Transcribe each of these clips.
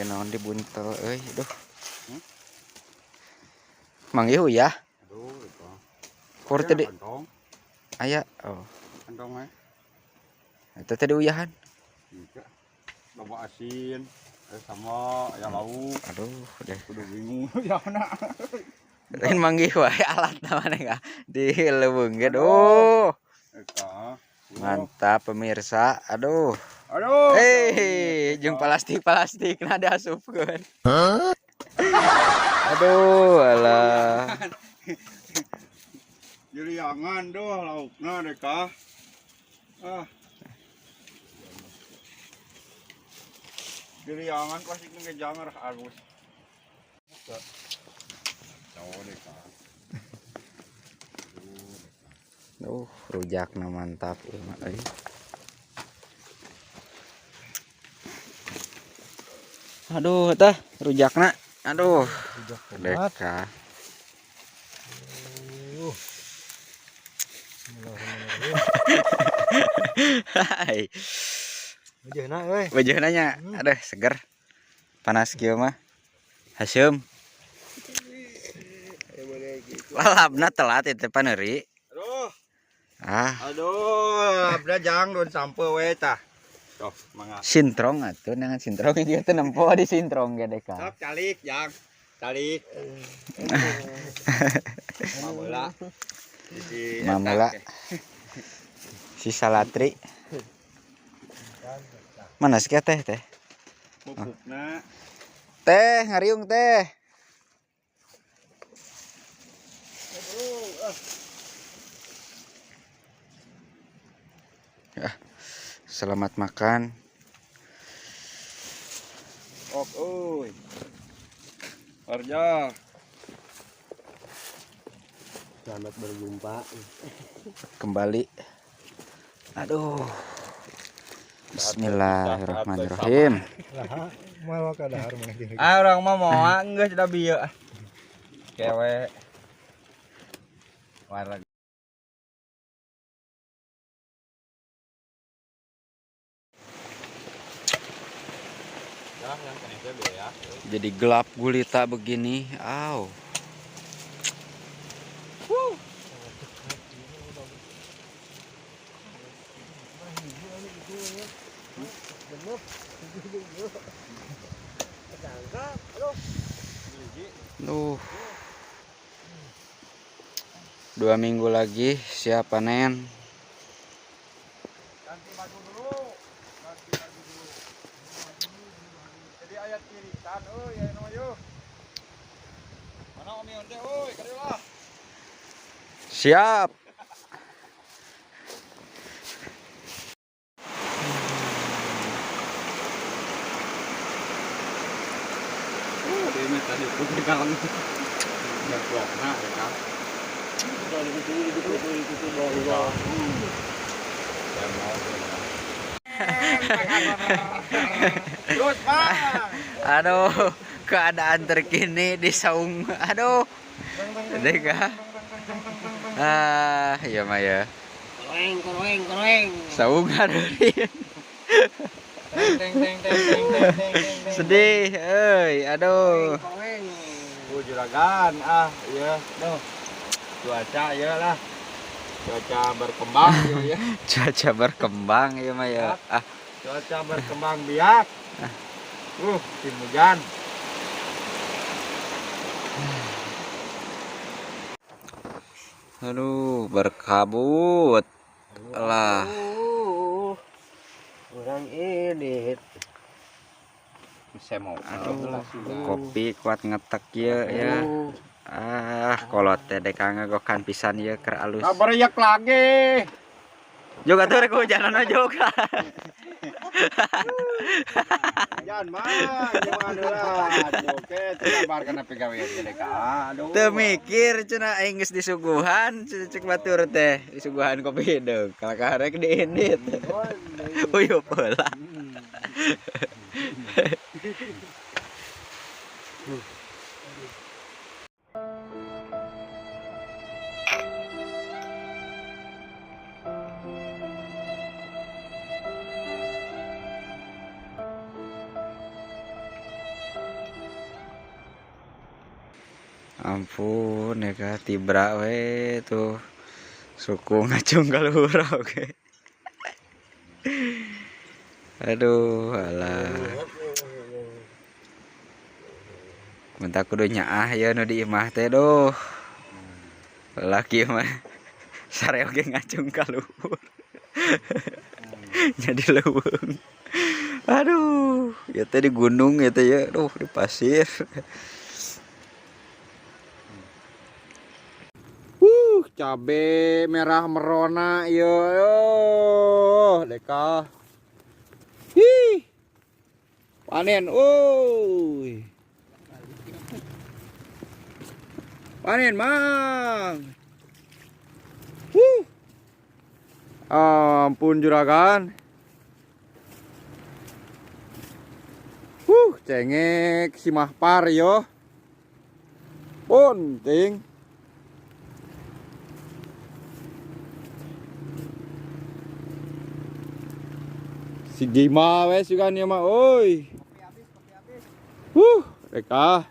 Ge naon dibuntel euy, aduh. Mang ieu ya. Aduh, itu. Kur tadi Kantong. aya. Oh. Kantong we. Eta tadi uyahan. Iya. Loba asin, sama aya lauk. Aduh, deh. Kudu bingung ya na. Lain manggih wae alat namanya enggak dileuweung ge. Aduh. Eta. Mantap pemirsa. Aduh. Aduh. Jeung plastik na diasupkeun. Hah? Aduh, alah. Jeliangan doh laukna deka. Ah. Jeliangan pasti ngejang arah Agus. Cowok deka. Rujakna mantap ieu mah euy. Aduh, tah rujakna. Aduh. Deka. Hai. Bejeuna euy. Bejeuna nya. Aduh, seger. Panas kieu mah. Haseum. Lalapna telat itu paneuri. Aduh. Ah. Aduh, jang don sampe we tah. Tuh, mangga. Sintrong atuh nangan sintrong ieu teh nempo di sintrong ge deka. Sok calik jang. Calik. Mamula. Mamula. Si Salatri. Mana sih teh teh? Pupukna. Teh, ngariung teh. Ya, selamat makan. Ok, uy. Kerja. Selamat berjumpa. Kembali. Aduh. Bismillahirrahmanirrahim. Lah, moal ka dahar maneh ge. Orang mah moal geus da bieu. Kewe. Warna. Jadi gelap gulita begini. Aw. Duh. 2 minggu lagi siap panen. Ganti baju dulu. Jadi ayat kirikan euy, aya nu yeuh. Mana omi onte euy, kadeulah. Siap. Ini tadi putih kalang. Ya blokna ya kan. Terus, Bang. Aduh, keadaan terkini di saung. Aduh. Deka. Ah, iya mah ya. Koreng. Saung aduh. Sedih, euy. Aduh. Juragan iya tuh. Cuaca ya lah. Cuaca berkembang ya. Cuaca berkembang ya mah ya. Cuaca berkembang biak. Musim hujan. Aduh, berkabut. Lah. Orang edit. Saya mau Kopi kuat ngetek ya. Kolot teh deka ngagokan pisan ieu keur alus. Kabariak lagi. Juga tuh rek hujanan juga. Hujan mah, gimana lah. Oke, sabar kana pegawean ge deka. Aduh. Teu mikir cenah aing geus disuguhan, cek batur teh disuguhan kopi deuk. Kalakah rek diindit. Uyup heula. Ampun ya kak, tibra we tuh suku ngacung kaluhur oke. Aduh, alah. Minta kudu nyaah ya nu di imah teh doh. Laki mah sare oge ngacung kaluhur. Jadi leuweung. Aduh, ya teh di gunung ya teh ya, aduh di pasir. Cabe merah merona yo deka. Hi. Panen, uy. Panen, Mang. Ampun juragan. Cengek si mahpar yo. Bunting. Si Gima wes juga nih mah, oi. Reka.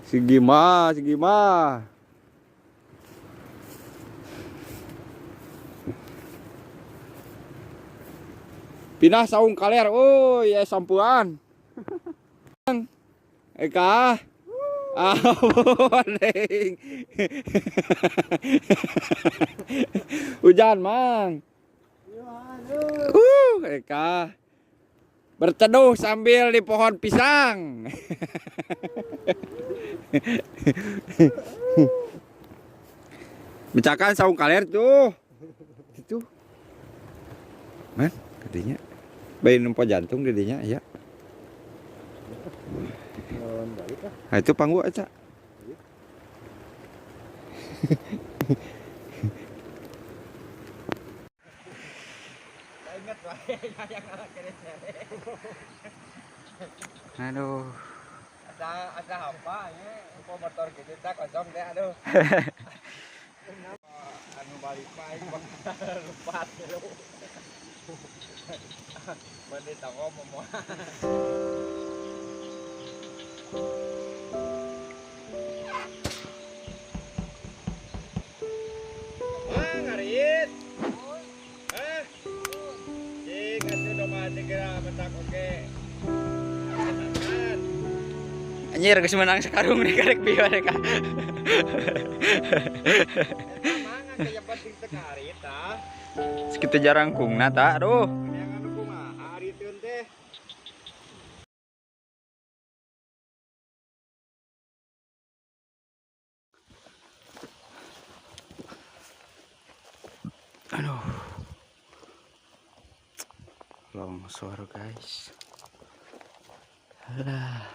Si Gima. Pinah saung kaler, oi, ya sampuan. Eka. Warning. Hujan, Mang. Eka. Berteduh sambil di pohon pisang. Misalkan saung kaler tuh. Itu. Man, gedenya. Bayi numpa jantung gedenya ya. Nah itu panggu aja. Aduh. Ada apa ya? Kok motor gitu tak kosong deh aduh. Anu balik baik lupa lu. Bade toko mau. Mang ngarit. Cing atuh domah segera mentak oke. Anjir geus menang sakarung nih karek bieu mereka. Mangan kayak penting tekari tah. Sekitu jarang kungna ta, aduh. Yang anu kumaha ariteun teh. Aduh. Longsor, guys. Alah.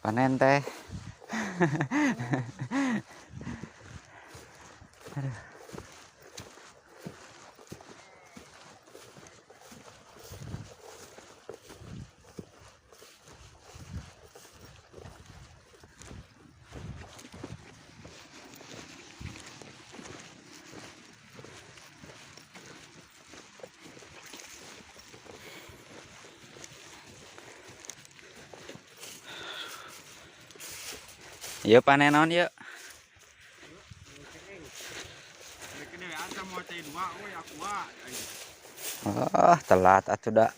Panen teh. Aduh. Yuk panen naon yuk. Oh, telat atuh da.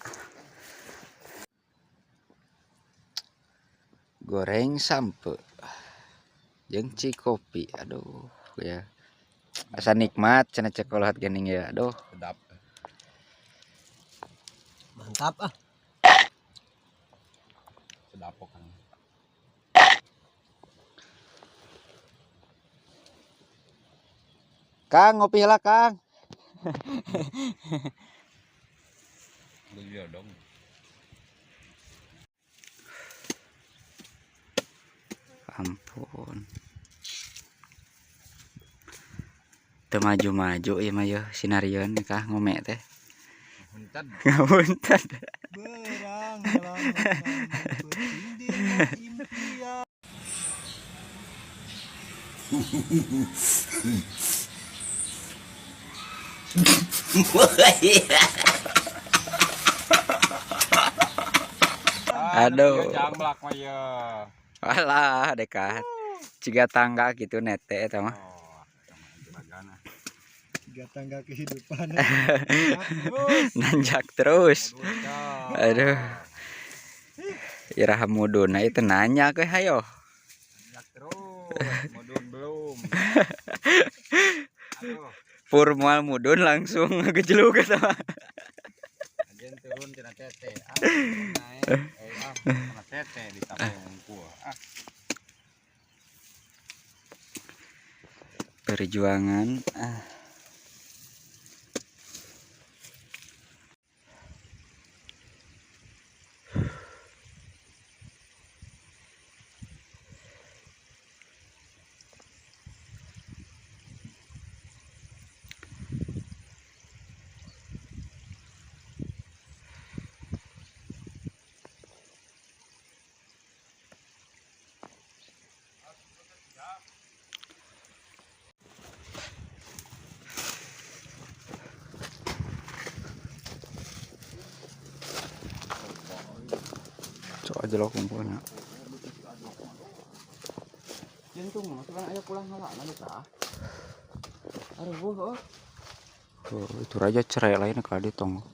Goreng sampe. Jeung cikopi. Aduh, ya. Asa nikmat cenah coklat geuning ya. Aduh, sedap. Mantap ah. Sedapok kan. Kang, ngopi lah, Kang. Beli dong. Ampun. Teu maju-maju ya mah ya sinarieun kah ngome teh. Punten. Ngapunten. Berang impian. Aduh. Jamblak mah ya. Alah dekat. Ciga tangga gitu nete eta mah. Oh, bagana. Tiga tangga kehidupan. Nanjak terus. Aduh. Iraha muduna itu nanya ke hayo. Jak terus, mudun belum. Aduh, Purmal mudun langsung ngegejluk eta mah. ajen turun tina tete. Turun naik. Tina tete di tapung gua. Perjuangan. Cok aja lo kumpulnya. Jentung mah sekarang ayo pulang halak nanti tah. Aduh, itu raja cerai lain kali tong.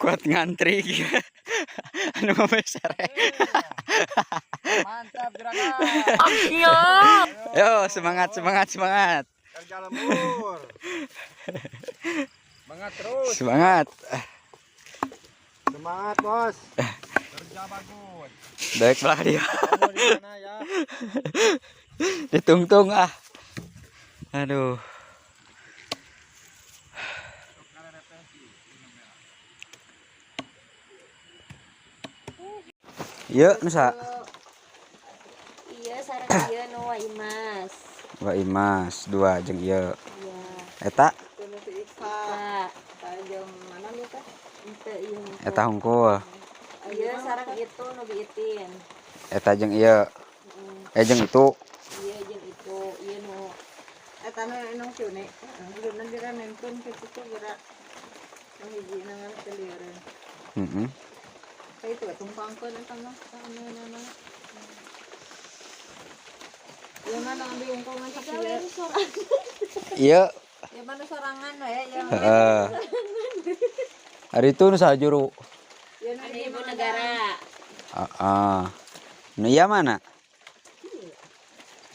Kuat ngantri gitu. Anu mah sare. Mantap gerakan. Yo, semangat. Kerja lembur. Semangat terus. Semangat. Semangat, Bos. Kerja bagus. Baik belah dia. Kamu di mana ya? Ditungtung ah. Aduh. Iya, nusa. Iya, sareng ieu nu wa Imas. Wa Imas 2 jeung ieu. Iya. Eta Tunu si Ika. Jeung mana nih teh? Henteu ieu. eta hungkul. Ieu sareng itu nu biitin. Eta jeung ieu. Jeung itu. Iya jeung itu. Ieu nu eta nu cune. Belum dira nempun ke situ gerak. Nu hiji nangan keliereun. Heeh. Kayak itu tumpangkeun eta mah sana. Ya mana ambil ungkul ngacak ieu. Iya. Ya mana sorangan we ya. Heeh. Hari itu nu sajuru. Ya nu ibu negara. Heeh. Nu iya mana?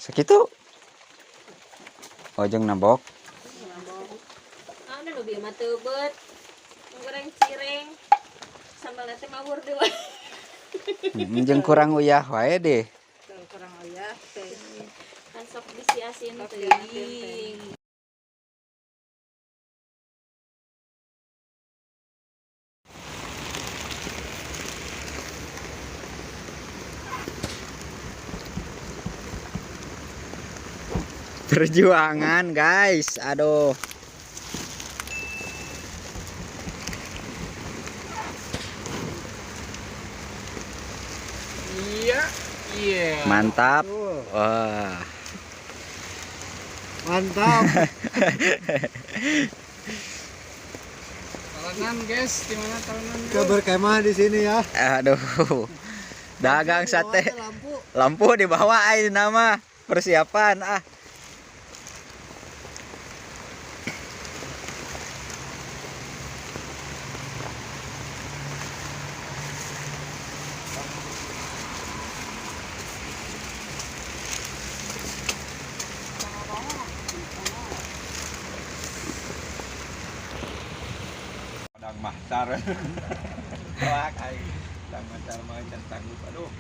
Sakitu. Oh jeung nabok. Ah, udah lebih mah teubeut. Goreng cireng. Sambal teh mawur deui. Jeung kurang uyah wae deh. Kurang aya teh. Kan sok bisi asin teuing. Perjuangan guys, aduh. Iya. Mantap. Wah. Mantap. Tahunan guys, gimana tahunan? Ke berkemah di sini ya. Aduh. Dagang sate. Lampu. Lampu dibawa ini nama persiapan ah. Padang mahtar. Wah, kai. Padang mahtar mah centang lupa aduh.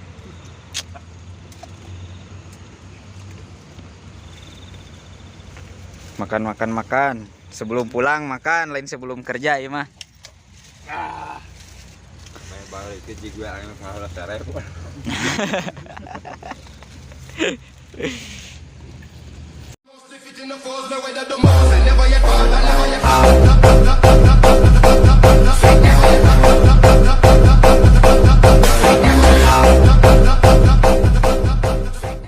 Makan. Sebelum pulang makan, lain sebelum kerja ya mah. Main balik ke jigwa ang salah telepon. In the falls, no way that the most, I never yet fall.